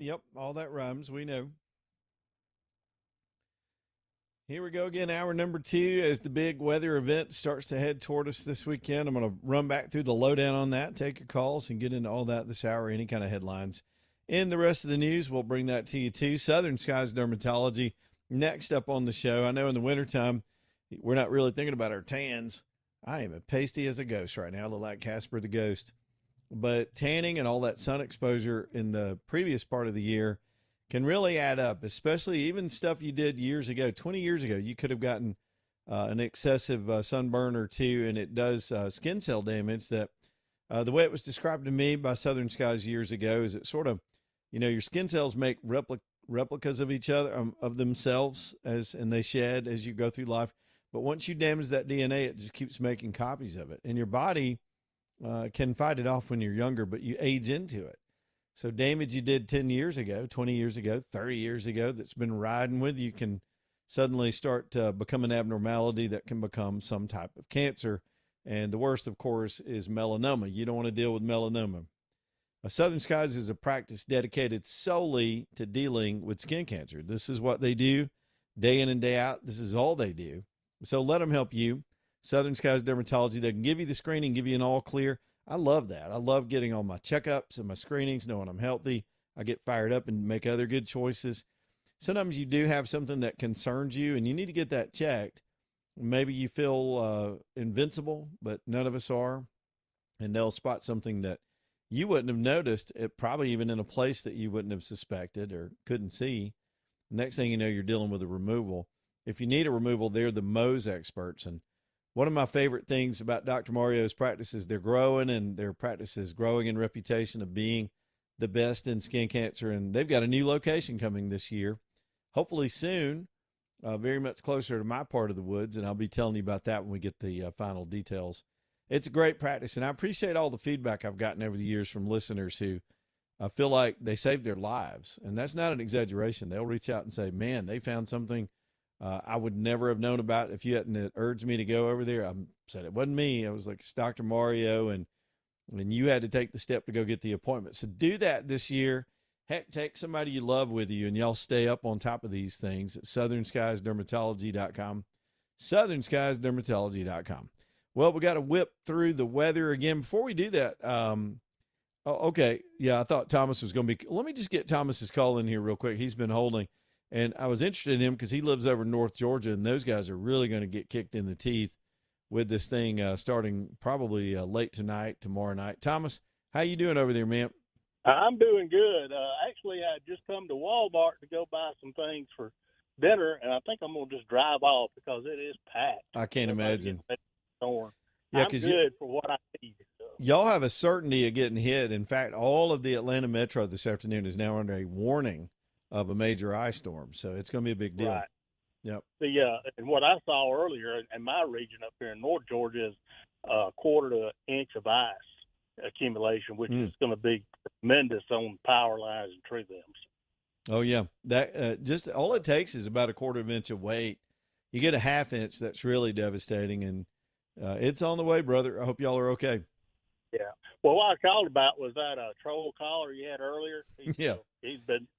Yep, all that rhymes. We know. Here we go again, hour number two, as the big weather event starts to head toward us this weekend. I'm going to run back through the lowdown on that, take your calls, and get into all that this hour, any kind of headlines. In the rest of the news, we'll bring that to you too. Southern Skies Dermatology, next up on the show. I know in the wintertime, we're not really thinking about our tans. I am as pasty as a ghost right now. I look like Casper the Ghost. But tanning and all that sun exposure in the previous part of the year can really add up, especially even stuff you did years ago. 20 years ago, you could have gotten an excessive sunburn or two, and it does skin cell damage that the way it was described to me by Southern Skies years ago is it sort of, your skin cells make replicas of each other, of themselves, and they shed as you go through life. But once you damage that DNA, it just keeps making copies of it. And your body can fight it off when you're younger, but you age into it. So damage you did 10 years ago, 20 years ago, 30 years ago that's been riding with you can suddenly start to become an abnormality that can become some type of cancer. And the worst, of course, is melanoma. You don't want to deal with melanoma. Southern Skies is a practice dedicated solely to dealing with skin cancer. This is what they do day in and day out. This is all they do. So let them help you. Southern Skies Dermatology, they can give you the screening, give you an all clear. I love that. I love getting all my checkups and my screenings, knowing I'm healthy. I get fired up and make other good choices. Sometimes you do have something that concerns you and you need to get that checked. Maybe you feel invincible, but none of us are. And they'll spot something that you wouldn't have noticed, probably even in a place that you wouldn't have suspected or couldn't see. Next thing you know, you're dealing with a removal. If you need a removal, they're the Mohs experts. And one of my favorite things about Dr. Mario's practices, they're growing, and their practice is growing in reputation of being the best in skin cancer. And they've got a new location coming this year, hopefully soon, very much closer to my part of the woods. And I'll be telling you about that when we get the final details. It's a great practice, and I appreciate all the feedback I've gotten over the years from listeners who feel like they saved their lives. And that's not an exaggeration. They'll reach out and say, man, they found something I would never have known about if you hadn't urged me to go over there. I said it wasn't me. I was like, it's Dr. Mario, and you had to take the step to go get the appointment. So do that this year. Heck, take somebody you love with you, and y'all stay up on top of these things at southernskiesdermatology.com. Southernskiesdermatology.com. Well, we got to whip through the weather again. Before we do that, okay. Yeah, I thought Thomas was going to be. Let me just get Thomas's call in here real quick. He's been holding. And I was interested in him because he lives over in North Georgia, and those guys are really going to get kicked in the teeth with this thing starting probably late tonight, tomorrow night. Thomas, how you doing over there, man? I'm doing good. Actually, I just come to Walmart to go buy some things for dinner, and I think I'm going to just drive off because it is packed. I can't imagine. Yeah, Yeah, I'm good for what I need. So. Y'all have a certainty of getting hit. In fact, all of the Atlanta Metro this afternoon is now under a warning of a major ice storm. So it's going to be a big deal. Right. Yep. And what I saw earlier in my region up here in North Georgia is a quarter to an inch of ice accumulation, which is going to be tremendous on power lines and tree limbs. Oh yeah. That just all it takes is about a quarter of an inch of weight. You get a half inch. That's really devastating. And it's on the way, brother. I hope y'all are okay. Yeah. Well, what I called about was that troll caller you had earlier.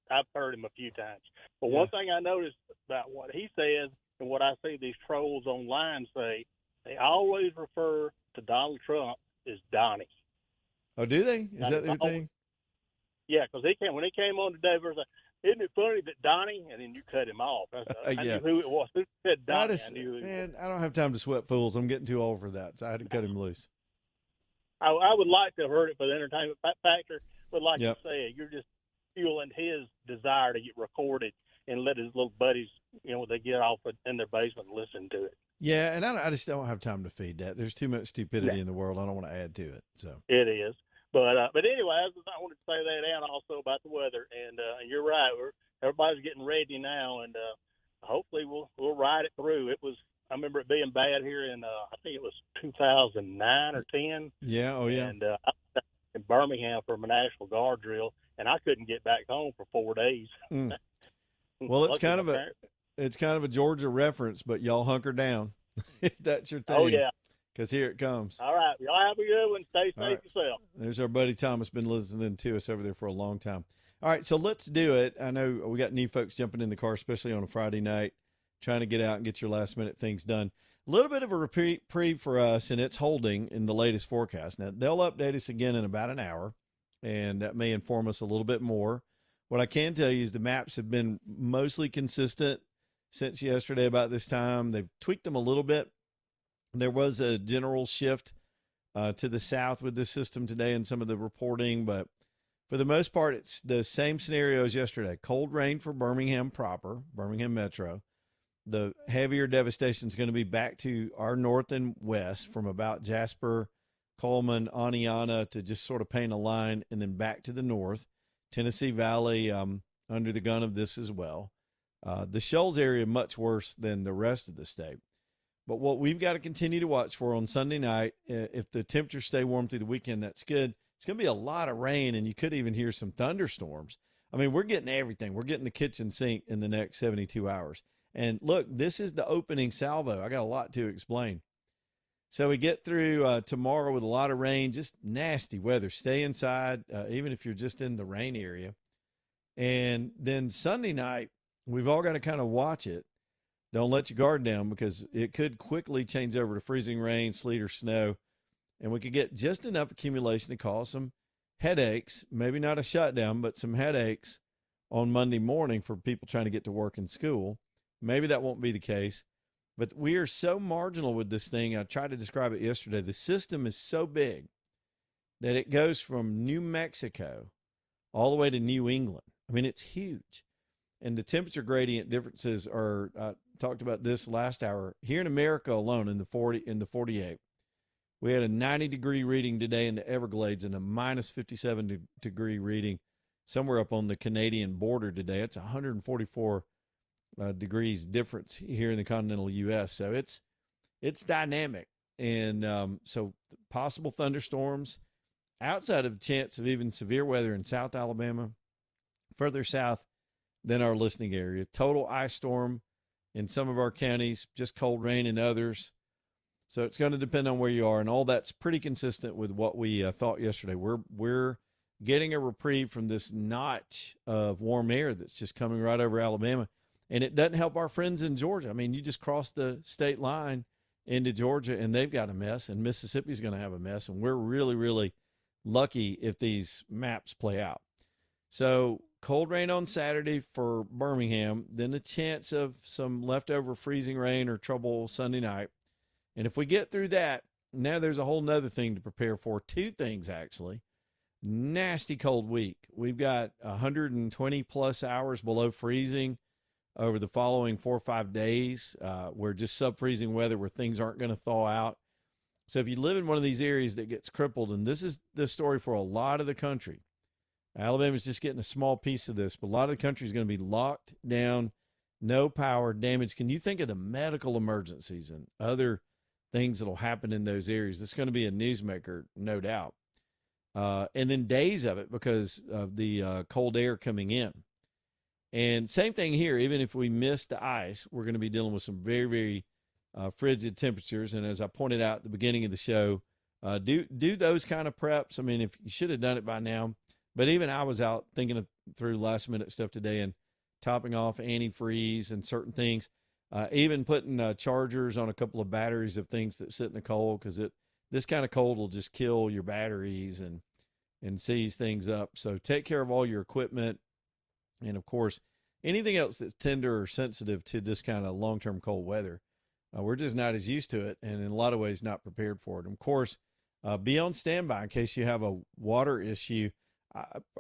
I've heard him a few times. But one thing I noticed about what he says and what I see these trolls online say, they always refer to Donald Trump as Donnie. Oh, do they? Is that their thing? Yeah, because when he came on today, was like, isn't it funny that Donnie? And then you cut him off. I knew who it was. Who said Donnie? I knew who it was. I don't have time to sweat fools. I'm getting too old for that, so I had to cut him loose. I would like to have heard it for the entertainment factor, but like you said, you're just fueling his desire to get recorded and let his little buddies, they get off in their basement and listen to it. Yeah, and I just don't have time to feed that. There's too much stupidity in the world. I don't want to add to it. So it is. But anyway, I wanted to say that and also about the weather. And you're right. Everybody's getting ready now, and hopefully we'll ride it through. I remember it being bad here in I think it was 2009 or 10. Yeah. Oh yeah. And I was in Birmingham for my National Guard drill, and I couldn't get back home for 4 days. Well, it's kind of a Georgia reference, but y'all hunker down if that's your thing. Oh yeah. Because here it comes. All right. Y'all have a good one. Stay safe yourself. There's our buddy Thomas, been listening to us over there for a long time. All right, so let's do it. I know we got new folks jumping in the car, especially on a Friday night, trying to get out and get your last minute things done. A little bit of a reprieve for us, and it's holding in the latest forecast. Now, they'll update us again in about an hour, and that may inform us a little bit more. What I can tell you is the maps have been mostly consistent since yesterday about this time. They've tweaked them a little bit. There was a general shift to the south with this system today in some of the reporting, but for the most part, it's the same scenario as yesterday. Cold rain for Birmingham proper, Birmingham Metro. The heavier devastation is going to be back to our north and west from about Jasper, Coleman, Aniana to just sort of paint a line, and then back to the north. Tennessee Valley under the gun of this as well. The Shoals area much worse than the rest of the state. But what we've got to continue to watch for on Sunday night, if the temperatures stay warm through the weekend, that's good. It's going to be a lot of rain, and you could even hear some thunderstorms. I mean, we're getting everything. We're getting the kitchen sink in the next 72 hours. And look, this is the opening salvo. I got a lot to explain. So we get through tomorrow with a lot of rain, just nasty weather. Stay inside, even if you're just in the rain area. And then Sunday night, we've all got to kind of watch it. Don't let your guard down because it could quickly change over to freezing rain, sleet, or snow. And we could get just enough accumulation to cause some headaches, maybe not a shutdown, but some headaches on Monday morning for people trying to get to work and school. Maybe that won't be the case. But we are so marginal with this thing. I tried to describe it yesterday. The system is so big that it goes from New Mexico all the way to New England. I mean, it's huge. And the temperature gradient differences are, I talked about this last hour. Here in America alone, in the 48, we had a 90-degree reading today in the Everglades and a minus 57-degree reading somewhere up on the Canadian border today. It's 144 degrees difference here in the continental U.S. So it's dynamic. And so possible thunderstorms outside of chance of even severe weather in South Alabama, further south than our listening area. Total ice storm in some of our counties, just cold rain in others. So it's going to depend on where you are, and all that's pretty consistent with what we thought yesterday. We're getting a reprieve from this notch of warm air that's just coming right over Alabama, and it doesn't help our friends in Georgia. I mean, you just cross the state line into Georgia, and they've got a mess, and Mississippi's going to have a mess, and we're really, really lucky if these maps play out. So cold rain on Saturday for Birmingham, then a chance of some leftover freezing rain or trouble Sunday night. And if we get through that, now there's a whole nother thing to prepare for. Two things, actually. Nasty cold week. We've got 120 plus hours below freezing over the following 4 or 5 days. We're just sub-freezing weather where things aren't going to thaw out. So if you live in one of these areas that gets crippled, and this is the story for a lot of the country, Alabama's just getting a small piece of this, but a lot of the country is going to be locked down, no power, damage. Can you think of the medical emergencies and other things that will happen in those areas? It's going to be a newsmaker, no doubt. And then days of it because of the cold air coming in. And same thing here, even if we miss the ice, we're going to be dealing with some very, very frigid temperatures. And as I pointed out at the beginning of the show, do those kind of preps. I mean, if you should have done it by now. But even I was out thinking through last minute stuff today and topping off antifreeze and certain things. Even putting chargers on a couple of batteries of things that sit in the cold, because this kind of cold will just kill your batteries and seize things up. So take care of all your equipment. And, of course, anything else that's tender or sensitive to this kind of long-term cold weather. We're just not as used to it and in a lot of ways not prepared for it. And, of course, be on standby in case you have a water issue.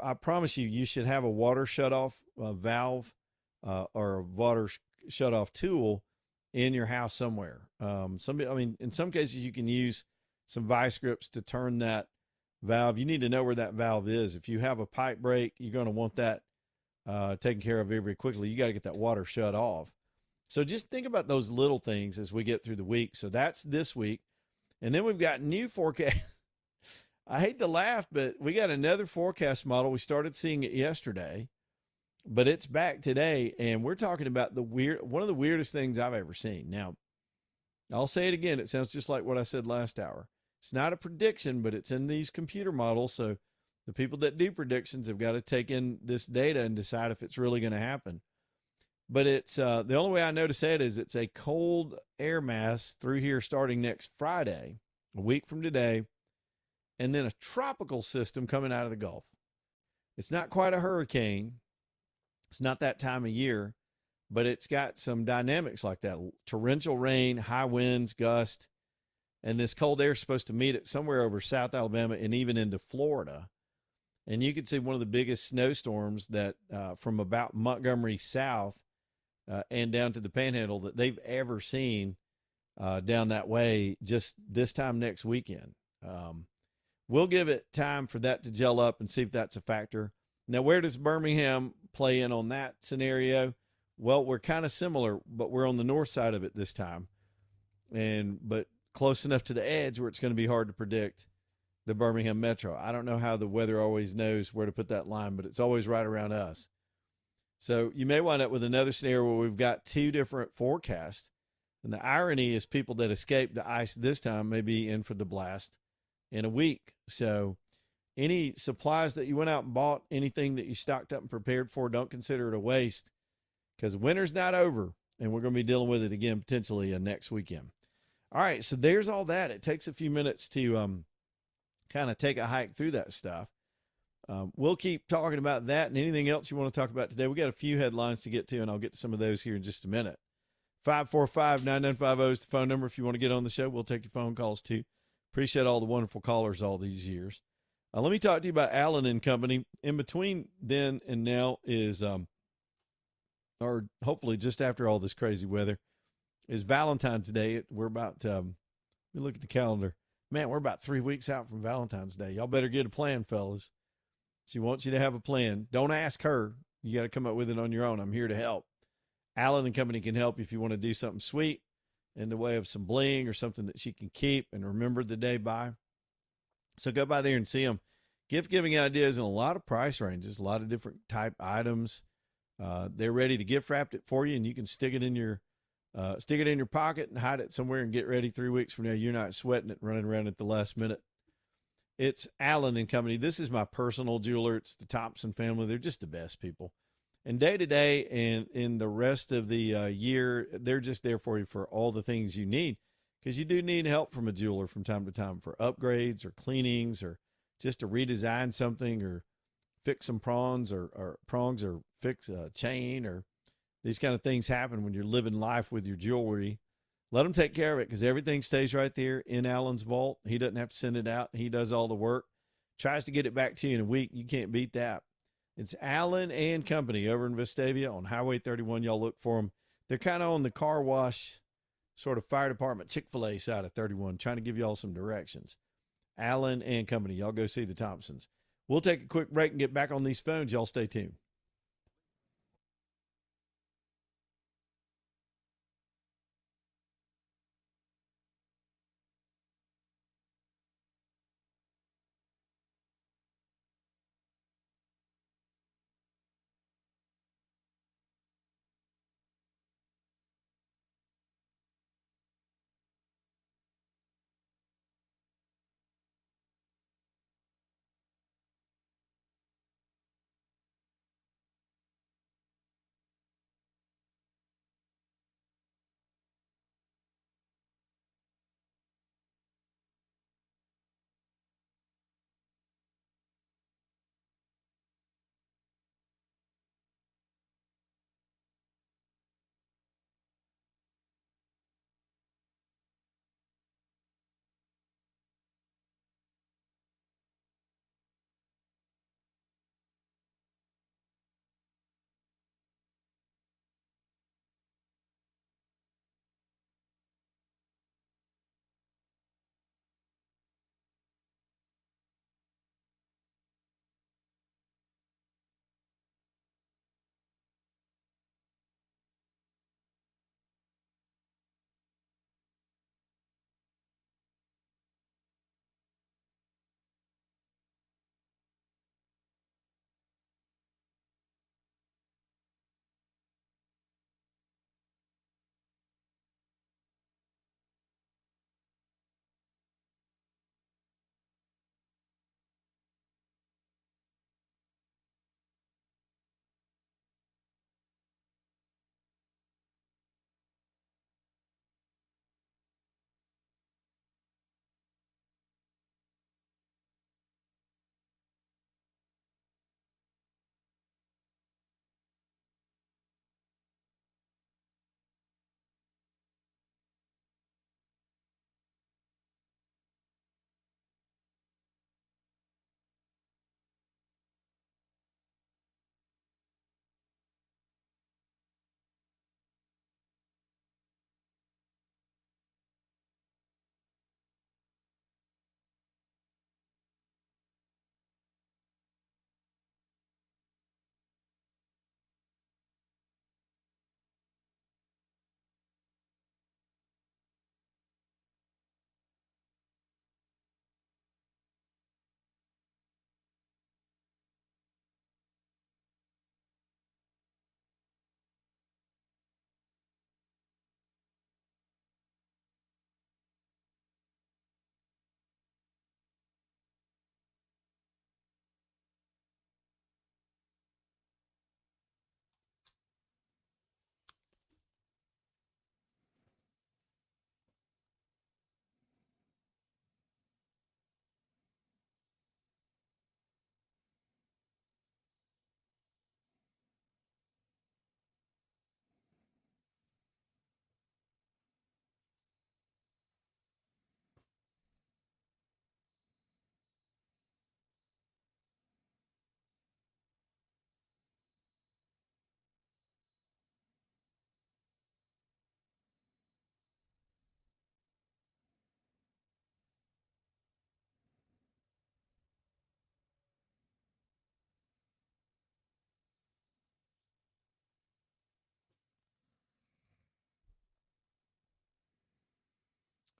I promise you should have a water shutoff valve or a water shutoff tool in your house somewhere. In some cases you can use some vice grips to turn that valve. You need to know where that valve is. If you have a pipe break, you're going to want that taken care of very, very quickly. You got to get that water shut off. So just think about those little things as we get through the week. So that's this week. And then we've got new forecast. I hate to laugh, but we got another forecast model. We started seeing it yesterday, but it's back today, and we're talking about one of the weirdest things I've ever seen. Now, I'll say it again. It sounds just like what I said last hour. It's not a prediction, but it's in these computer models, so The people that do predictions have got to take in this data and decide if it's really going to happen. But it's the only way I know to say it is it's a cold air mass through here starting next Friday, a week from today, and then a tropical system coming out of the Gulf. It's not quite a hurricane. It's not that time of year, but it's got some dynamics like that. Torrential rain, high winds, gust, and this cold air is supposed to meet it somewhere over South Alabama and even into Florida. And you can see one of the biggest snowstorms that from about Montgomery south and down to the Panhandle that they've ever seen down that way just this time next weekend. We'll give it time for that to gel up and see if that's a factor. Now, where does Birmingham play in on that scenario? Well, we're kind of similar, but we're on the north side of it this time, but close enough to the edge where it's going to be hard to predict the Birmingham Metro. I don't know how the weather always knows where to put that line, but it's always right around us. So you may wind up with another scenario where we've got two different forecasts. And the irony is people that escaped the ice this time may be in for the blast in a week. So any supplies that you went out and bought, anything that you stocked up and prepared for, don't consider it a waste because winter's not over and we're going to be dealing with it again potentially next weekend. All right, so there's all that. It takes a few minutes to kind of take a hike through that stuff. We'll keep talking about that and anything else you want to talk about today. We got a few headlines to get to, and I'll get to some of those here in just a minute. 545-9950 is the phone number if you want to get on the show. We'll take your phone calls too. Appreciate all the wonderful callers all these years. Let me talk to you about Allen and Company. In between then and now is, or hopefully just after all this crazy weather, is Valentine's Day. We're about, let me look at the calendar. Man, we're about 3 weeks out from Valentine's Day. Y'all better get a plan, fellas. She wants you to have a plan. Don't ask her. You got to come up with it on your own. I'm here to help. Allen and Company can help you if you want to do something sweet in the way of some bling or something that she can keep and remember the day by. So go by there and see them. Gift giving ideas in a lot of price ranges, a lot of different type items. They're ready to gift wrap it for you, and you can stick it in your pocket and hide it somewhere and get ready 3 weeks from now. You're not sweating it, running around at the last minute. It's Allen and Company. This is my personal jeweler. It's the Thompson family. They're just the best people. And day to day and in the rest of the year, they're just there for you for all the things you need, because you do need help from a jeweler from time to time for upgrades or cleanings or just to redesign something or fix some prongs or fix a chain, or these kind of things happen when you're living life with your jewelry. Let them take care of it because everything stays right there in Allen's vault. He doesn't have to send it out. He does all the work. Tries to get it back to you in a week. You can't beat that. It's Allen and Company over in Vestavia on Highway 31. Y'all look for them. They're kind of on the car wash, sort of fire department, Chick-fil-A side of 31, trying to give y'all some directions. Allen and Company. Y'all go see the Thompsons. We'll take a quick break and get back on these phones. Y'all stay tuned.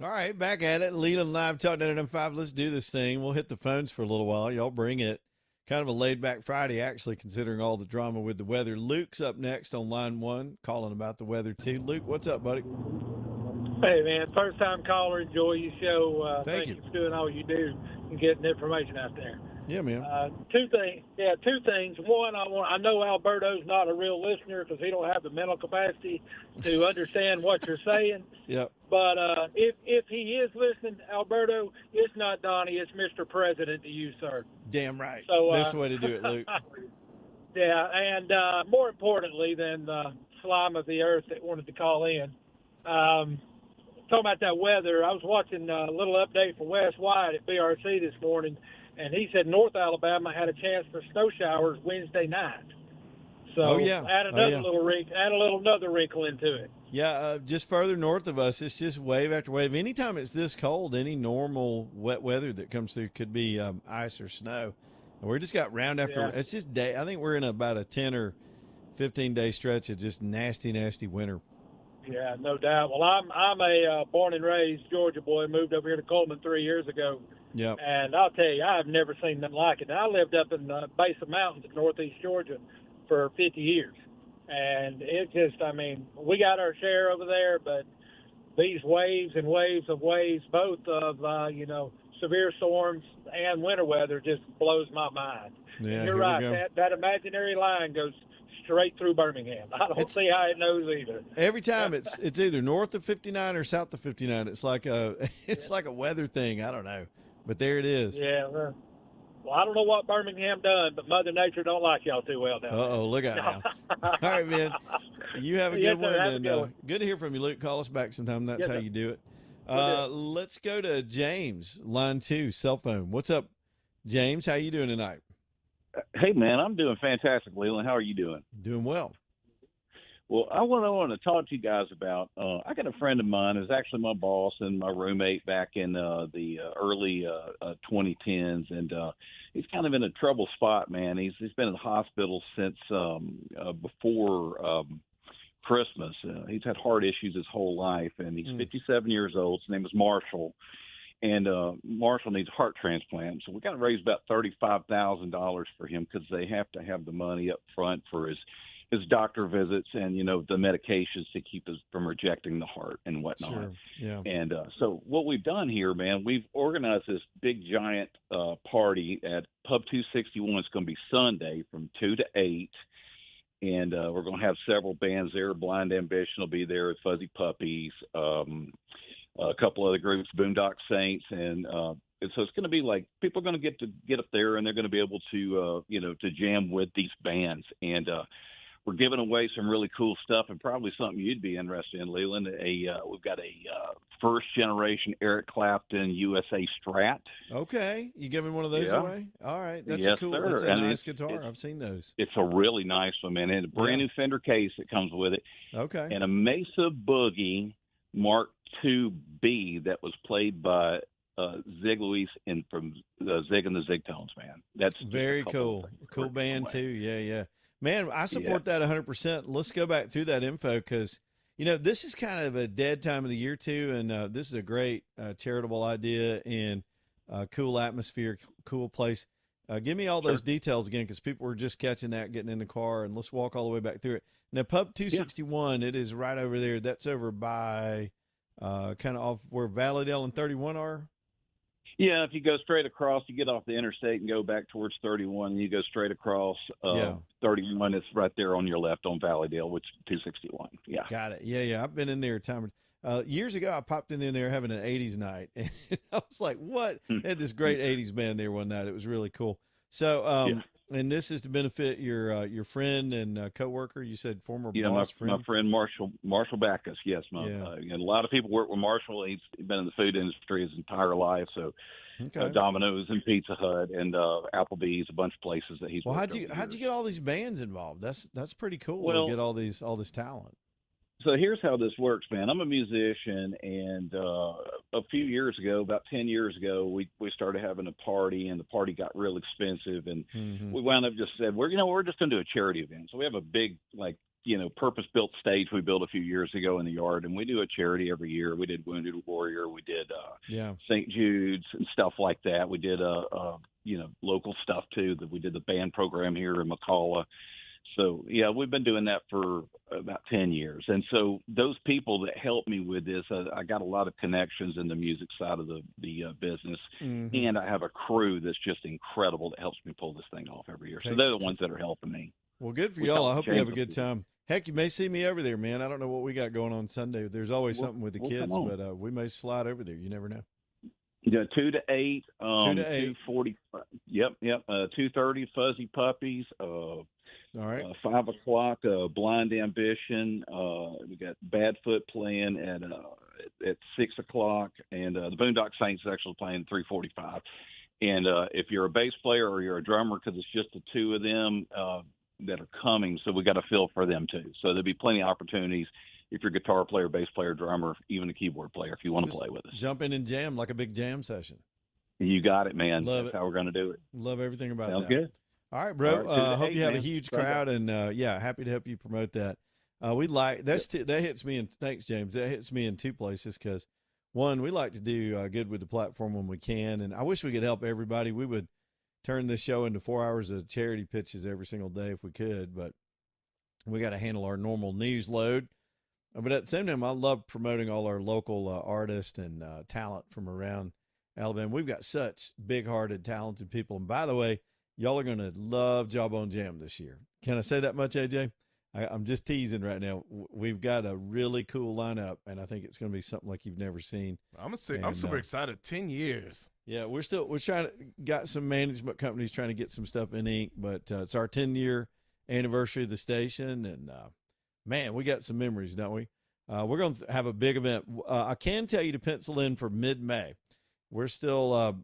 All right, back at it. Leland Live Talk 905. Let's do this thing. We'll hit the phones for a little while. Y'all bring it. Kind of a laid-back Friday, actually, considering all the drama with the weather. Luke's up next on line 1, calling about the weather, too. Luke, what's up, buddy? Hey, man, first-time caller. Enjoy your show. Thank you for doing all you do and getting information out there. Yeah, man. Two things. One, I know Alberto's not a real listener because he don't have the mental capacity to understand what you're saying. Yep. But if he is listening, Alberto, it's not Donnie, it's Mr. President to you, sir. Damn right. So, that's the way to do it, Luke. Yeah, and more importantly than the slime of the earth that wanted to call in, talking about that weather, I was watching a little update from Wes White at BRC this morning, and he said North Alabama had a chance for snow showers Wednesday night. So add another wrinkle into it. Yeah, just further north of us, it's just wave after wave. Anytime it's this cold, any normal wet weather that comes through could be ice or snow. And we just got round after. Yeah. It's just day. I think we're in about a 10 or 15-day stretch of just nasty, nasty winter. Yeah, no doubt. Well, I'm a born and raised Georgia boy. Moved over here to Coleman 3 years ago. Yep. And I'll tell you, I've never seen nothing like it. I lived up in the base of mountains in northeast Georgia for 50 years. And it just, I mean, we got our share over there, but these waves and waves of waves, both of, severe storms and winter weather, just blows my mind. Yeah, you're right. That imaginary line goes straight through Birmingham. I don't see how it knows either. Every time it's either north of 59 or south of 59. It's like a weather thing. I don't know, but there it is. Yeah. Well, I don't know what Birmingham done, but Mother Nature don't like y'all too well down there. Uh-oh, look out now. All right, man. You have a good one. And good to hear from you, Luke. Call us back sometime. That's how you do it. Let's go to James, line 2, cell phone. What's up, James? How you doing tonight? Hey, man, I'm doing fantastic, Leland. How are you doing? Doing well. Well, I want to talk to you guys about I got a friend of mine who's actually my boss and my roommate back in the early 2010s, and he's kind of in a trouble spot, man. He's been in the hospital since before Christmas. He's had heart issues his whole life, and he's 57 years old. His name is Marshall. And Marshall needs a heart transplant. So we got to raise about $35,000 for him because they have to have the money up front for his doctor visits and, the medications to keep us from rejecting the heart and whatnot. Sure. Yeah. And so what we've done here, man, we've organized this big giant party at Pub 261. It's going to be Sunday from 2 to 8. And we're going to have several bands there. Blind Ambition will be there with Fuzzy Puppies. A couple other groups, Boondock Saints, and so it's going to be like people are going to get up there, and they're going to be able to to jam with these bands, and we're giving away some really cool stuff, and probably something you'd be interested in, Leland. We've got a first generation Eric Clapton USA Strat. Okay, you giving one of those away? All right, that's yes, cool. Sir. That's a nice guitar. I've seen those. It's a really nice one, man, and a brand new Fender case that comes with it. Okay, and a Mesa Boogie Mark II-B that was played by Zig Luis from Zig and the Zigtones, man. That's very cool. Cool band too. Yeah. Man, I support that 100%. Let's go back through that info because, this is kind of a dead time of the year too, and this is a great charitable idea and cool atmosphere, cool place. Give me all those details again because people were just catching that, getting in the car, and let's walk all the way back through it. Now, Pub 261, it is right over there. That's over by kind of off where Valleydale and 31 are. Yeah, if you go straight across, you get off the interstate and go back towards 31, and you go straight across 31. It's right there on your left on Valleydale, which is 261. Yeah. Got it. Yeah. I've been in there a time. Years ago, I popped in there having an 80s night, and I was like, what? They had this great 80s band there one night. It was really cool. So, and this is to benefit your friend and coworker. You said former boss friend. My friend Marshall Backus. Yes, and a lot of people work with Marshall. He's been in the food industry his entire life. So, Domino's and Pizza Hut and Applebee's, a bunch of places that he's. Well, how'd you get all these bands involved? That's pretty cool to get all this talent. So here's how this works, man. I'm a musician, and a few years ago, about 10 years ago, we started having a party, and the party got real expensive, and we wound up just said, we're just going to do a charity event. So we have a big, purpose-built stage we built a few years ago in the yard, and we do a charity every year. We did Wounded Warrior, we did St. Jude's and stuff like that. We did local stuff too. That we did the band program here in McCalla. So yeah, we've been doing that for about 10 years. And so those people that helped me with this, I got a lot of connections in the music side of the business, and I have a crew that's just incredible that helps me pull this thing off every year. So they're the ones that are helping me. Well, good for y'all. I hope you have a good time. Heck, you may see me over there, man. I don't know what we got going on Sunday. There's always something with the kids, but we may slide over there. You never know. 2 to 8. 2 to 8. 2:40. Yep. 2:30. Fuzzy Puppies. All right. 5 o'clock. Blind Ambition. We got Badfoot playing at 6 o'clock, and the Boondock Saints is actually playing 3:45. And if you're a bass player or you're a drummer, because it's just the two of them that are coming, so we got to fill for them too. So there'll be plenty of opportunities if you're a guitar player, bass player, drummer, even a keyboard player, if you want to play with us. Jump in and jam like a big jam session. You got it, man. That's how we're going to do it. Love everything about Sounds that. Good. All right, bro. I hope you have man. a huge crowd, and happy to help you promote that. That hits me in. Thanks, James. That hits me in two places because, one, we like to do good with the platform when we can, and I wish we could help everybody. We would turn this show into 4 hours of charity pitches every single day if we could, but we got to handle our normal news load. But at the same time, I love promoting all our local artists and talent from around Alabama. We've got such big-hearted, talented people. And by the way, y'all are going to love Jawbone Jam this year. Can I say that much, AJ? I'm just teasing right now. We've got a really cool lineup, and I think it's going to be something like you've never seen. I'm super excited. 10 years. Yeah, we're trying to got some management companies trying to get some stuff in ink, but it's our 10-year anniversary of the station, and man, we got some memories, don't we? We're going to have a big event. I can tell you to pencil in for mid-May. We're still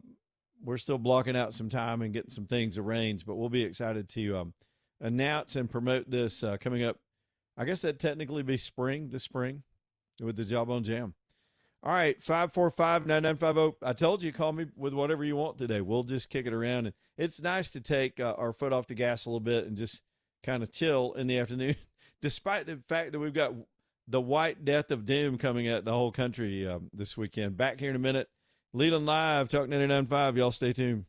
blocking out some time and getting some things arranged, but we'll be excited to announce and promote this coming up. I guess that'd technically be this spring with the Jawbone Jam. All right, 545-9950. I told you, call me with whatever you want today. We'll just kick it around. And it's nice to take our foot off the gas a little bit and just kind of chill in the afternoon, despite the fact that we've got the white death of doom coming at the whole country this weekend. Back here in a minute. Leland Live, Talk 99.5. Y'all stay tuned.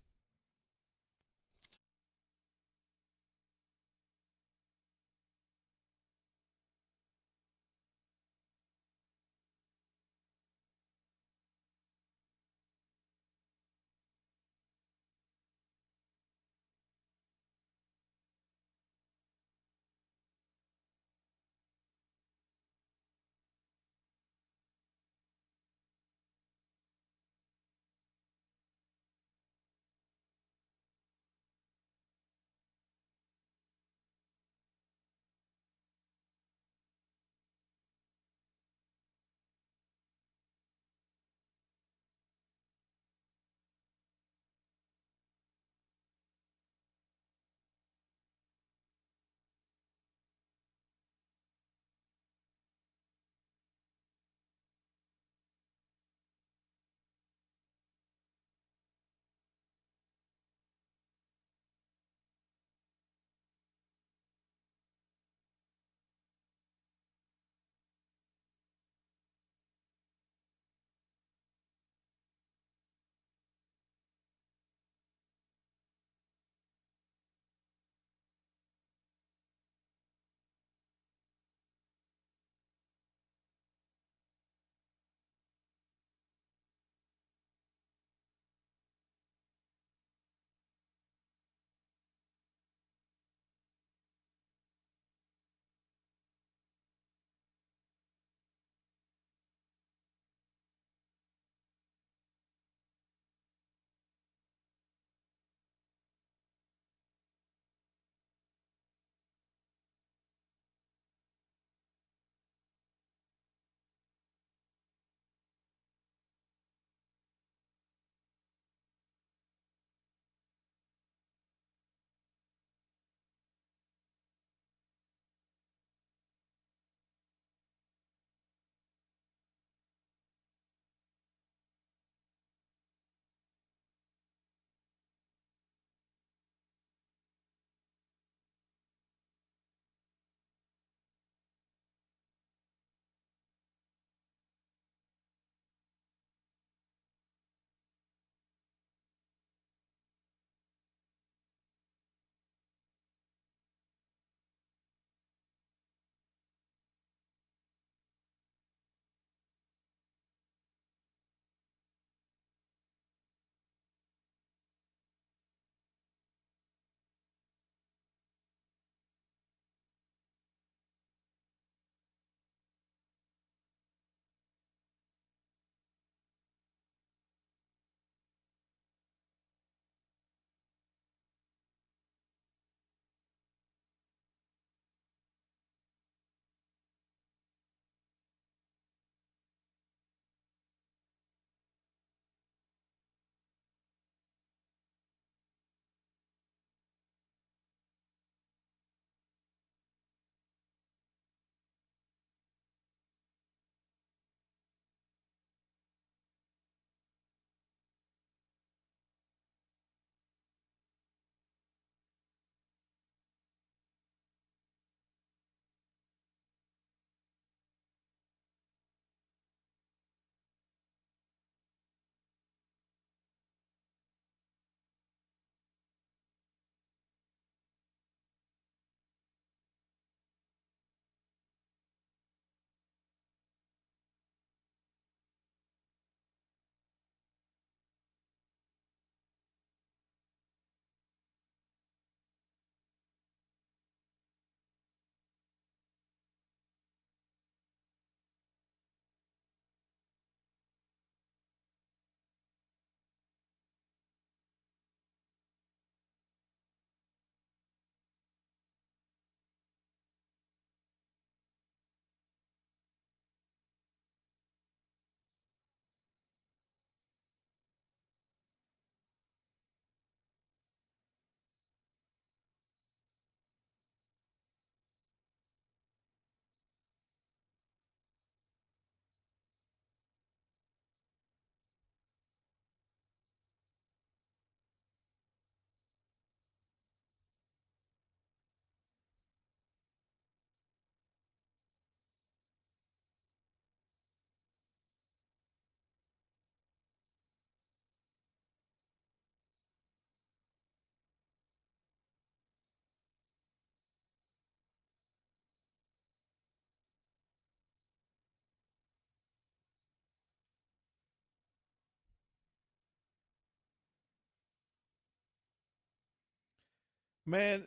Man,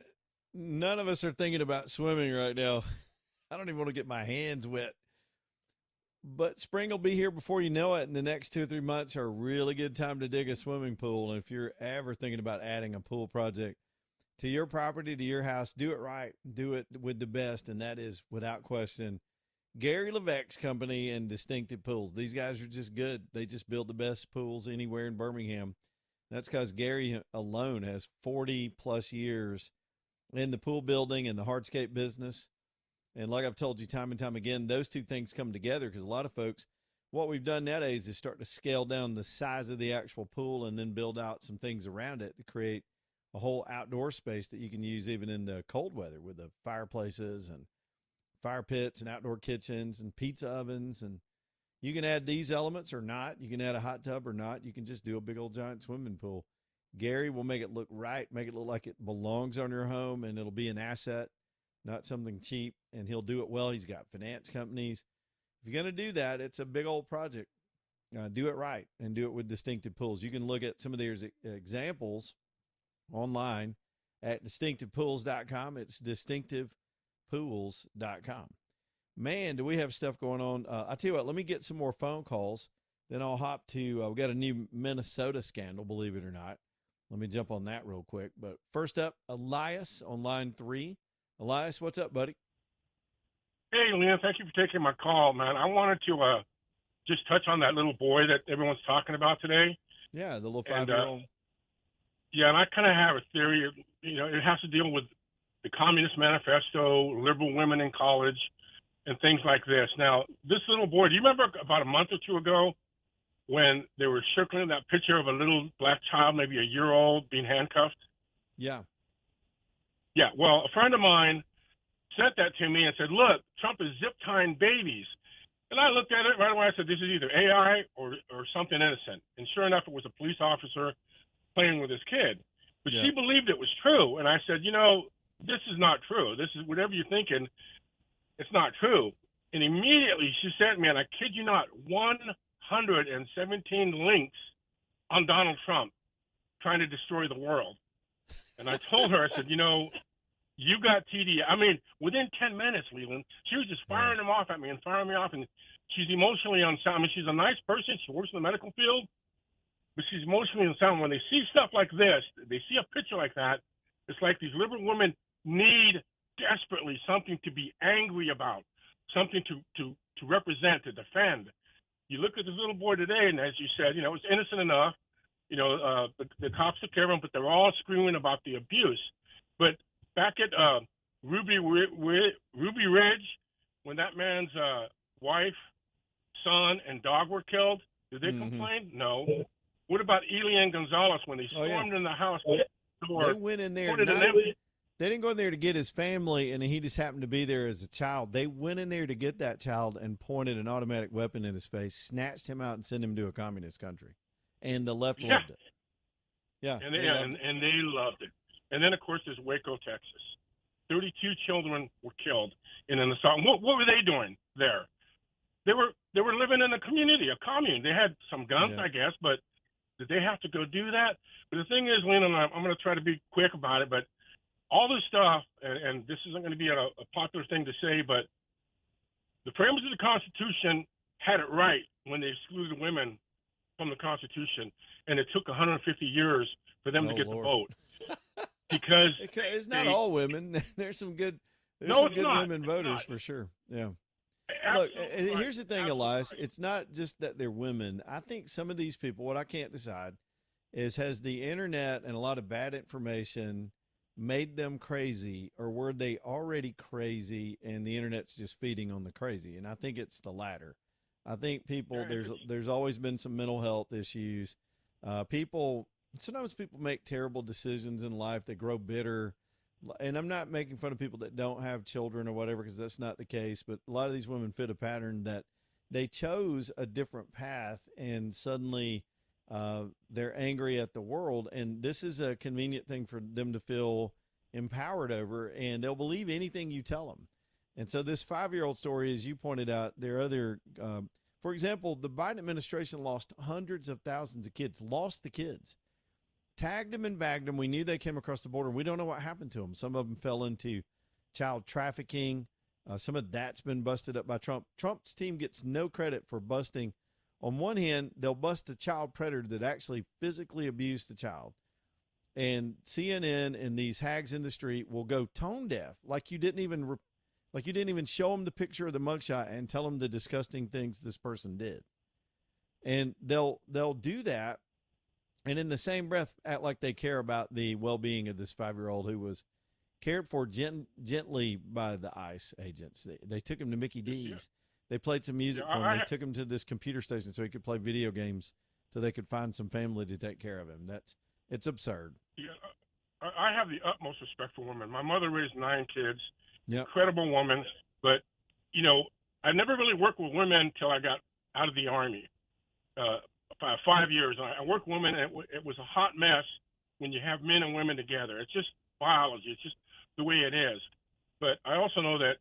none of us are thinking about swimming right now. I don't even want to get my hands wet. But spring will be here before you know it, and the next 2 or 3 months are a really good time to dig a swimming pool. And if you're ever thinking about adding a pool project to your property, to your house, do it right. Do it with the best, and that is, without question, Gary Levesque's company and Distinctive Pools. These guys are just good. They just build the best pools anywhere in Birmingham. That's because Gary alone has 40-plus years in the pool building and the hardscape business. And like I've told you time and time again, those two things come together because a lot of folks, what we've done nowadays is start to scale down the size of the actual pool and then build out some things around it to create a whole outdoor space that you can use even in the cold weather with the fireplaces and fire pits and outdoor kitchens and pizza ovens. And you can add these elements or not. You can add a hot tub or not. You can just do a big old giant swimming pool. Gary will make it look right, make it look like it belongs on your home, and it'll be an asset, not something cheap, and he'll do it well. He's got finance companies. If you're going to do that, it's a big old project. Do it right and do it with Distinctive Pools. You can look at some of their examples online at distinctivepools.com. It's distinctivepools.com. Man, do we have stuff going on. I'll tell you what, let me get some more phone calls. Then I'll hop to, we got a new Minnesota scandal, believe it or not. Let me jump on that real quick. But first up, Elias on line 3. Elias, what's up, buddy? Hey, Liam, thank you for taking my call, man. I wanted to just touch on that little boy that everyone's talking about today. Yeah, the little 5-year-old. Yeah, and I kind of have a theory. It has to deal with the Communist Manifesto, liberal women in college, and things like this. Now, this little boy, do you remember about a month or two ago when they were circling that picture of a little black child, maybe a year old, being handcuffed? Yeah. Yeah, well, a friend of mine sent that to me and said, look, Trump is zip-tying babies. And I looked at it right away. I said, this is either AI or something innocent. And sure enough, it was a police officer playing with his kid. But she believed it was true. And I said, this is not true. This is whatever you're thinking. It's not true. And immediately she sent me, and I kid you not, 117 links on Donald Trump trying to destroy the world. And I told her, I said, you got TD. I mean, within 10 minutes, Leland, she was just firing them off at me and firing me off. And she's emotionally unsound. I mean, she's a nice person. She works in the medical field, but she's emotionally unsound. When they see stuff like this, they see a picture like that, it's like these liberal women need desperately something to be angry about, something to represent, to defend. You look at this little boy today, and as you said, it was innocent enough. The cops took care of him, but they're all screaming about the abuse. But back at Ruby Ridge, when that man's wife, son, and dog were killed, did they complain? No. What about Elian Gonzalez when they stormed in the house? They went in there. They didn't go in there to get his family, and he just happened to be there as a child. They went in there to get that child and pointed an automatic weapon in his face, snatched him out, and sent him to a communist country. And the left loved it. Yeah. And they loved it. And then, of course, there's Waco, Texas. 32 children were killed in an assault. What were they doing there? They were living in a community, a commune. They had some guns, I guess, but did they have to go do that? But the thing is, Lena, and I'm going to try to be quick about it, but all this stuff, and this isn't going to be a popular thing to say, but the framers of the Constitution had it right when they excluded women from the Constitution, and it took 150 years for them to get the vote. Because it's not all women. There's some good women voters for sure. Yeah. Look, here's the thing, Elias. It's not just that they're women. I think some of these people, what I can't decide is, has the internet and a lot of bad information made them crazy, or were they already crazy and the internet's just feeding on the crazy? And I think it's the latter. I think people, there's always been some mental health issues. Sometimes people make terrible decisions in life. They grow bitter. And I'm not making fun of people that don't have children or whatever, because that's not the case. But a lot of these women fit a pattern that they chose a different path, and suddenly they're angry at the world. And this is a convenient thing for them to feel empowered over, and they'll believe anything you tell them. And so this 5-year-old story, as you pointed out, there are other, for example, the Biden administration lost hundreds of thousands of kids, lost the kids. tagged them and bagged them. We knew they came across the border. We don't know what happened to them. Some of them fell into child trafficking. Some of that's been busted up by Trump. Trump's team gets no credit for busting. On one hand, they'll bust a child predator that actually physically abused the child. And CNN and these hags in the street will go tone deaf, like you didn't even show them the picture of the mugshot and tell them the disgusting things this person did. And they'll do that, and in the same breath act like they care about the well-being of this 5-year-old who was cared for gently by the ICE agents. They took him to Mickey D's. They played some music for him. They took him to this computer station so he could play video games, so they could find some family to take care of him. It's absurd. Yeah, I have the utmost respect for women. My mother raised 9 kids. Yep. Incredible woman. But, I never really worked with women until I got out of the Army. 5 years. I worked with women, and it was a hot mess when you have men and women together. It's just biology. It's just the way it is. But I also know that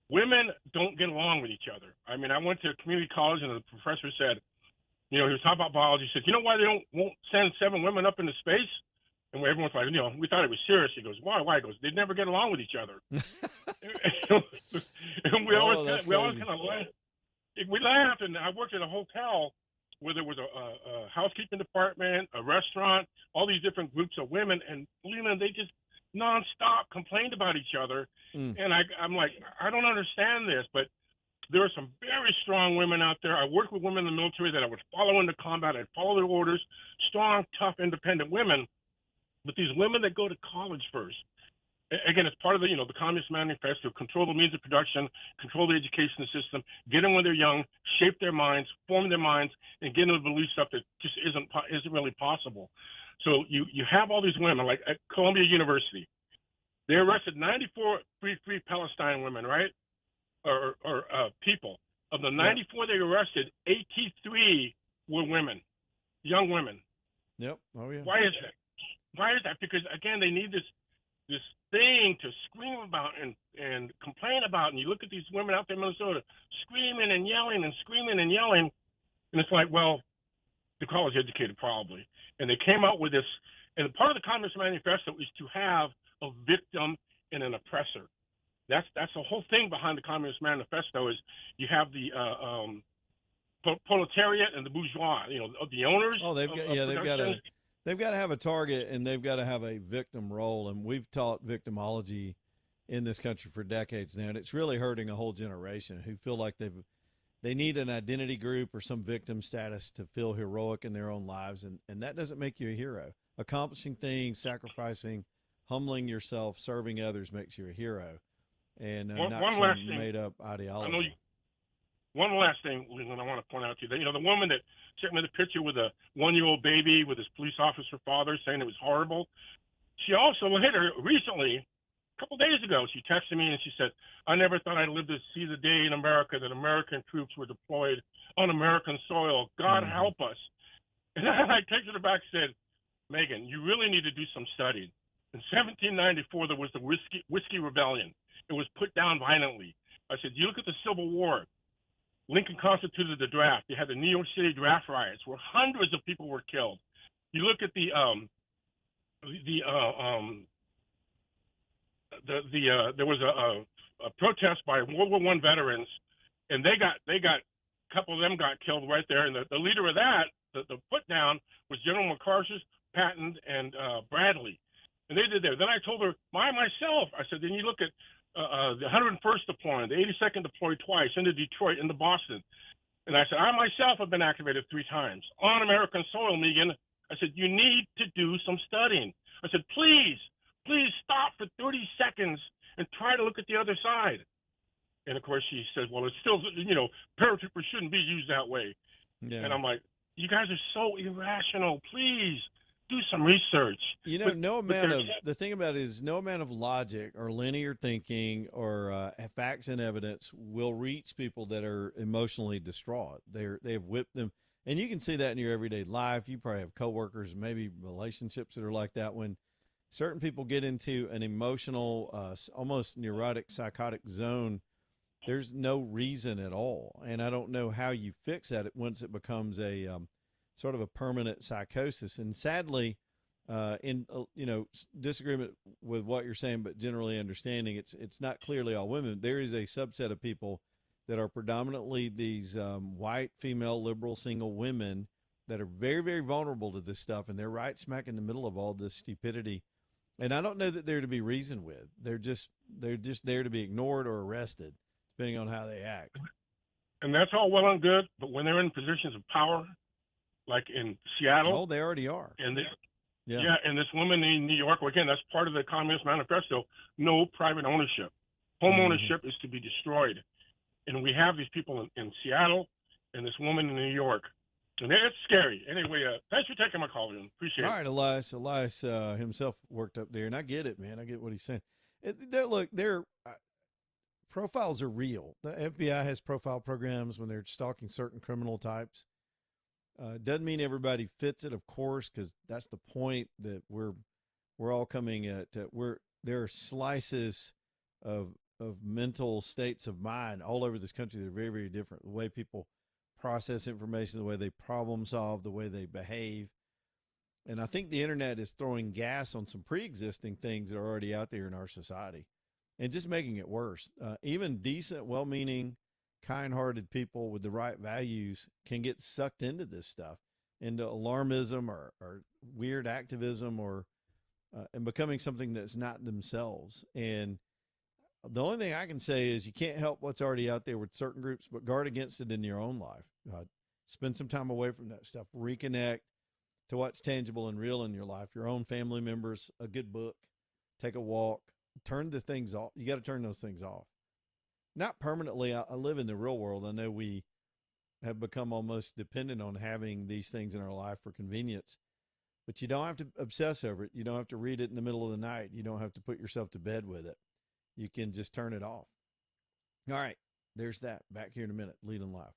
women don't get along with each other. I mean, I went to community college, and the professor said, he was talking about biology. He said, you know why they won't send 7 women up into space? And everyone's like, we thought it was serious. He goes, why? He goes, they never get along with each other. And we always kind of laugh. We laughed, and I worked at a hotel where there was a housekeeping department, a restaurant, all these different groups of women, and believe me, they just nonstop complained about each other. And I'm like, I don't understand this, but there are some very strong women out there. I worked with women in the military that I would follow into combat. I'd follow their orders, strong, tough, independent women. But these women that go to college first, again, it's part of the Communist Manifesto, control the means of production, control the education system, get them when they're young, shape their minds, form their minds, and get them to believe stuff that just isn't really possible. So you have all these women, like at Columbia University. They arrested 94 free Palestine women, right? Or people. Of the 94 they arrested, 83 were women, young women. Yep. Oh, yeah. Why is that? Because, again, they need this thing to scream about and complain about. And you look at these women out there in Minnesota screaming and yelling and screaming and yelling. And it's like, well, they're college educated probably. And they came out with this. And part of the Communist Manifesto is to have a victim and an oppressor. That's the whole thing behind the Communist Manifesto is you have the proletariat and the bourgeois, the owners. Oh, they've got to have a target, and they've got to have a victim role. And we've taught victimology in this country for decades now, and it's really hurting a whole generation who feel like they need an identity group or some victim status to feel heroic in their own lives, and that doesn't make you a hero. Accomplishing things, sacrificing, humbling yourself, serving others makes you a hero, and not some made-up ideology. One last thing, Leland, I want to point out to you. The woman that sent me the picture with a 1-year-old baby with his police officer father saying it was horrible. She also later, recently, a couple days ago, she texted me and she said, I never thought I'd live to see the day in America that American troops were deployed on American soil. God help us. And I texted her back and said, Megan, you really need to do some studying. In 1794, there was the Whiskey Rebellion. It was put down violently. I said, you look at the Civil War. Lincoln constituted the draft. You had the New York City draft riots where hundreds of people were killed. You look at there was a protest by World War I veterans, and they got a couple of them got killed right there. And the leader of that, the put down, was General MacArthur, Patton, and Bradley. And they did there. Then I told her, myself, I said, then you look at the 101st deployed, the 82nd deployed twice, into Detroit, into Boston. And I said, I myself have been activated 3 times on American soil, Megan. I said, you need to do some studying. I said, please stop for 30 seconds and try to look at the other side. And, of course, she says, well, it's still, paratroopers shouldn't be used that way. Yeah. And I'm like, you guys are so irrational. Please do some research. The thing about it is no amount of logic or linear thinking or facts and evidence will reach people that are emotionally distraught. They have whipped them. And you can see that in your everyday life. You probably have coworkers, maybe relationships that are like that. When certain people get into an emotional, almost neurotic, psychotic zone, there's no reason at all. And I don't know how you fix that once it becomes a sort of a permanent psychosis. And sadly, in disagreement with what you're saying, but generally understanding it's not clearly all women. There is a subset of people that are predominantly these white female liberal single women that are very, very vulnerable to this stuff, and they're right smack in the middle of all this stupidity. And I don't know that they're to be reasoned with. They're just there to be ignored or arrested, depending on how they act. And that's all well and good, but when they're in positions of power, like in Seattle, they already are. And and this woman in New York, well, again, that's part of the Communist Manifesto. No private ownership. Home ownership is to be destroyed. And we have these people in Seattle and this woman in New York. And it's scary. Anyway, thanks for taking my call, Ian. Appreciate it. All right, Elias himself worked up there, and I get it, man. I get what he's saying. Their profiles are real. The FBI has profile programs when they're stalking certain criminal types. Doesn't mean everybody fits it, of course, because that's the point that we're all coming at. There are slices of mental states of mind all over this country that are very, very different. The way people process information, the way they problem solve, the way they behave. And I think the internet is throwing gas on some pre-existing things that are already out there in our society and just making it worse. Even decent, well-meaning, kind-hearted people with the right values can get sucked into this stuff, into alarmism or weird activism and becoming something that's not themselves. And the only thing I can say is you can't help what's already out there with certain groups, but guard against it in your own life. Spend some time away from that stuff. Reconnect to what's tangible and real in your life. Your own family members, a good book, take a walk, turn the things off. You got to turn those things off. Not permanently. I live in the real world. I know we have become almost dependent on having these things in our life for convenience, but you don't have to obsess over it. You don't have to read it in the middle of the night. You don't have to put yourself to bed with it. You can just turn it off. All right, there's that. Back here in a minute. Leland Live.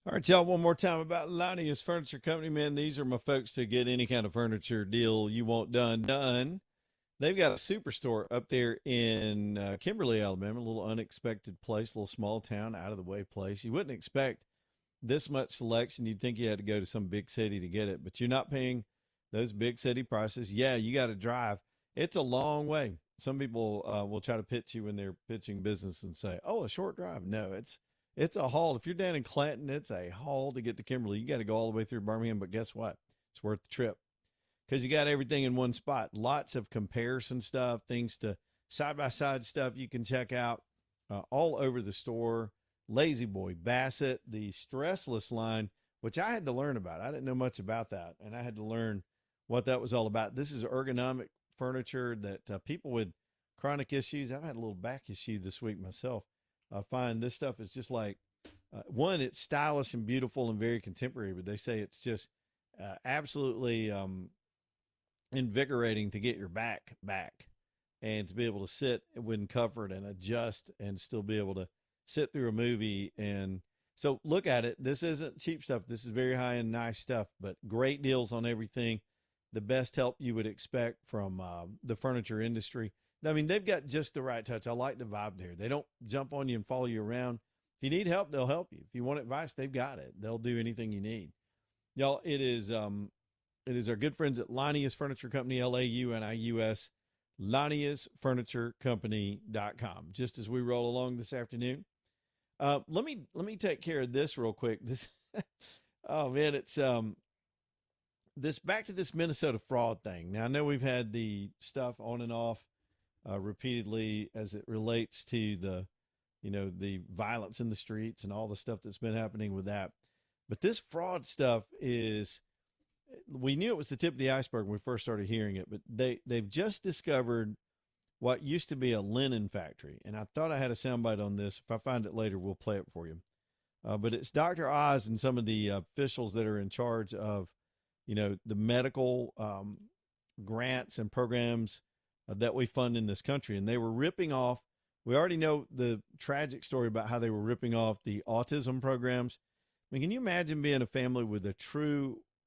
All right, y'all, one more time about Lanius Furniture Company, man. These are my folks to get any kind of furniture deal you want done. They've got a superstore up there in Kimberly, Alabama, a little unexpected place, a little small town, out of the way place. You wouldn't expect this much selection. You'd think you had to go to some big city to get it, but you're not paying those big city prices. Yeah, you got to drive. It's a long way. Some people will try to pitch you when they're pitching business and say, oh, a short drive. No, it's a haul. If you're down in Clanton, it's a haul to get to Kimberly. You got to go all the way through Birmingham, but guess what? It's worth the trip because you got everything in one spot. Lots of comparison stuff, things to side-by-side stuff you can check out all over the store. Lazy Boy, Bassett, the Stressless line, which I had to learn about. I didn't know much about that, and I had to learn what that was all about. This is ergonomic furniture that people with chronic issues, I've had a little back issue this week myself. I find this stuff is just like, one, it's stylish and beautiful and very contemporary, but they say it's just absolutely invigorating to get your back and to be able to sit when covered and adjust and still be able to sit through a movie. And so look at it. This isn't cheap stuff. This is very high end, nice stuff, but great deals on everything. The best help you would expect from the furniture industry. I mean, they've got just the right touch. I like the vibe there. They don't jump on you and follow you around. If you need help, they'll help you. If you want advice, they've got it. They'll do anything you need. Y'all, it is our good friends at Lanius Furniture Company, L-A-U-N-I-U-S, LaniusFurnitureCompany.com. Just as we roll along this afternoon. Let me take care of this real quick. This, oh man, it's this back to this Minnesota fraud thing. Now I know we've had the stuff on and off repeatedly as it relates to the violence in the streets and all the stuff that's been happening with that. But this fraud stuff we knew it was the tip of the iceberg when we first started hearing it, but they've just discovered what used to be a linen factory. And I thought I had a soundbite on this. If I find it later, we'll play it for you. But it's Dr. Oz and some of the officials that are in charge of, the medical grants and programs that we fund in this country. And they were ripping off, we already know the tragic story about how they were ripping off the autism programs. I mean, can you imagine being a family with a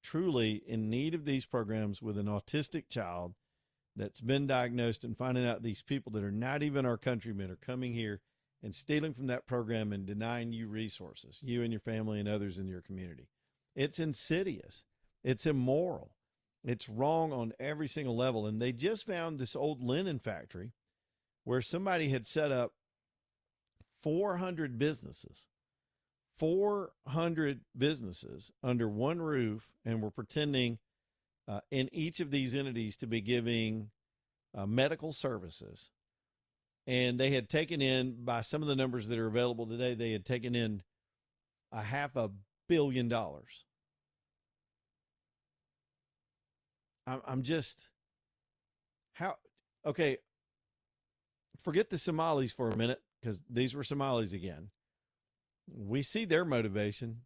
truly in need of these programs with an autistic child that's been diagnosed and finding out these people that are not even our countrymen are coming here and stealing from that program and denying you resources, you and your family and others in your community? It's insidious. It's immoral. It's wrong on every single level. And they just found this old linen factory where somebody had set up 400 businesses under one roof, and were pretending in each of these entities to be giving medical services. And they had taken in, by some of the numbers that are available today, they had taken in $500 million. I'm just, okay, forget the Somalis for a minute, because these were Somalis again. We see their motivation.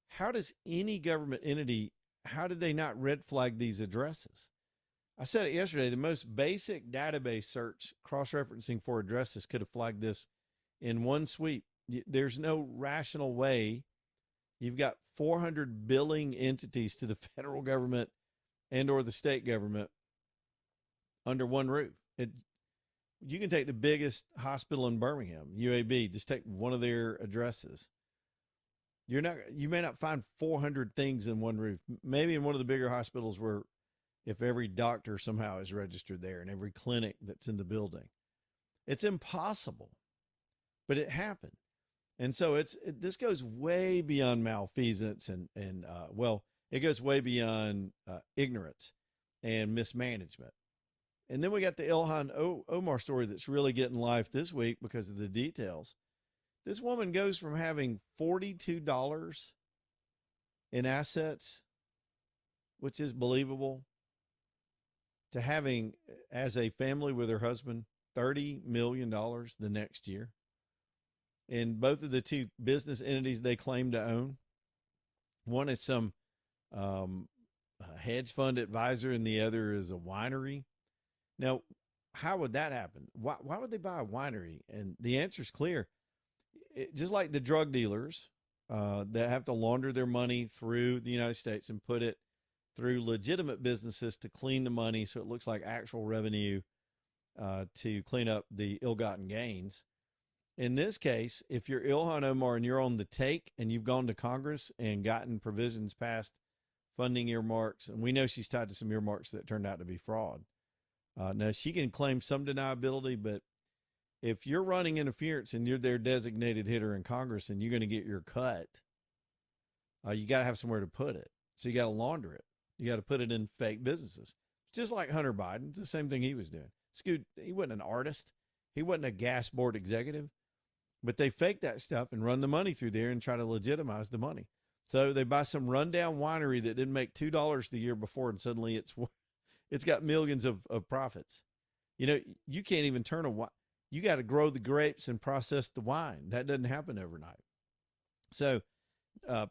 How does any government entity, how did they not red flag these addresses? I said it yesterday, the most basic database search, cross-referencing for addresses, could have flagged this in one sweep. There's no rational way. You've got 400 billing entities to the federal government and or the state government under one roof. You can take the biggest hospital in Birmingham, UAB, just take one of their addresses. You may not find 400 things in one roof. Maybe in one of the bigger hospitals where if every doctor somehow is registered there and every clinic that's in the building. It's impossible, but it happened. And so this goes way beyond malfeasance and it goes way beyond ignorance and mismanagement. And then we got the Ilhan Omar story that's really getting life this week because of the details. This woman goes from having $42 in assets, which is believable, to having, as a family with her husband, $30 million the next year. And both of the two business entities they claim to own. One is some hedge fund advisor and the other is a winery. Now, how would that happen? Why would they buy a winery? And the answer is clear. Just like the drug dealers that have to launder their money through the United States and put it through legitimate businesses to clean the money so it looks like actual revenue to clean up the ill-gotten gains. In this case, if you're Ilhan Omar and you're on the take and you've gone to Congress and gotten provisions passed funding earmarks, and we know she's tied to some earmarks that turned out to be fraud. Now, she can claim some deniability, but if you're running interference and you're their designated hitter in Congress and you're going to get your cut, you got to have somewhere to put it. So you got to launder it. You got to put it in fake businesses. Just like Hunter Biden. It's the same thing he was doing. Scoot, he wasn't an artist. He wasn't a gas board executive. But they fake that stuff and run the money through there and try to legitimize the money. So they buy some rundown winery that didn't make $2 the year before, and suddenly it's got millions of profits. You know, you can't even turn a wine. You got to grow the grapes and process the wine. That doesn't happen overnight. So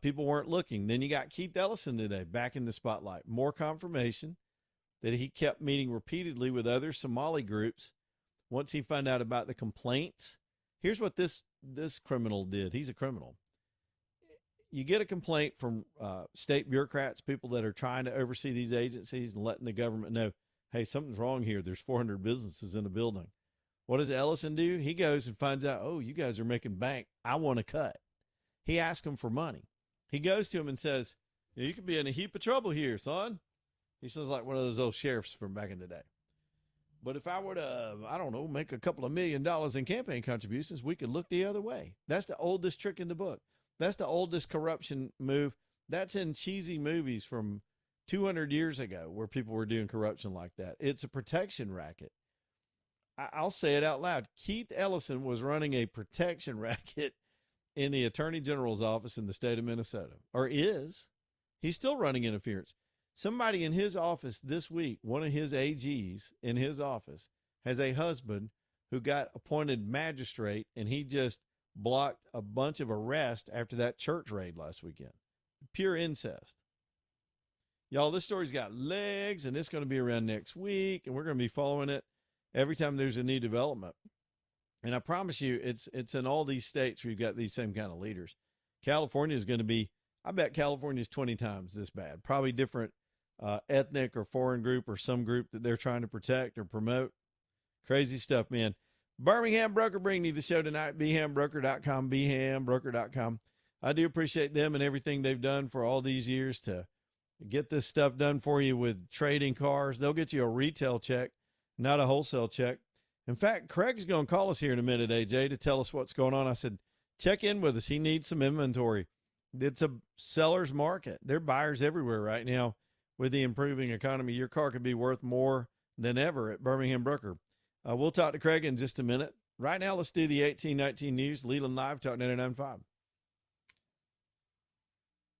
people weren't looking. Then you got Keith Ellison today back in the spotlight. More confirmation that he kept meeting repeatedly with other Somali groups. Once he found out about the complaints, here's what this criminal did. He's a criminal. You get a complaint from state bureaucrats, people that are trying to oversee these agencies and letting the government know, hey, something's wrong here. There's 400 businesses in a building. What does Ellison do? He goes and finds out, oh, you guys are making bank. I want a cut. He asks them for money. He goes to him and says, you could be in a heap of trouble here, son. He sounds like one of those old sheriffs from back in the day. But if I were to, I don't know, make a couple of $1 million in campaign contributions, we could look the other way. That's the oldest trick in the book. That's the oldest corruption move. That's in cheesy movies from 200 years ago where people were doing corruption like that. It's a protection racket. I'll say it out loud. Keith Ellison was running a protection racket in the Attorney General's office in the state of Minnesota, or is. He's still running interference. Somebody in his office this week, one of his AGs in his office, has a husband who got appointed magistrate, and he just blocked a bunch of arrests after that church raid last weekend. Pure incest. Y'all, this story's got legs, and it's going to be around next week, and we're going to be following it every time there's a new development. And I promise you, it's in all these states where you've got these same kind of leaders. California is going to be, I bet California is 20 times this bad. Probably different ethnic or foreign group or some group that they're trying to protect or promote. Crazy stuff, man. Birmingham Broker bringing you the show tonight. BHAMBroker.com, BHAMBroker.com. I do appreciate them and everything they've done for all these years to get this stuff done for you with trading cars. They'll get you a retail check, not a wholesale check. In fact, Craig's going to call us here in a minute, AJ, to tell us what's going on. I said, check in with us. He needs some inventory. It's a seller's market. There are buyers everywhere right now with the improving economy. Your car could be worth more than ever at Birmingham Broker. We'll talk to Craig in just a minute. Right now, let's do the 1819 news. Leland Live, Talk 99.5.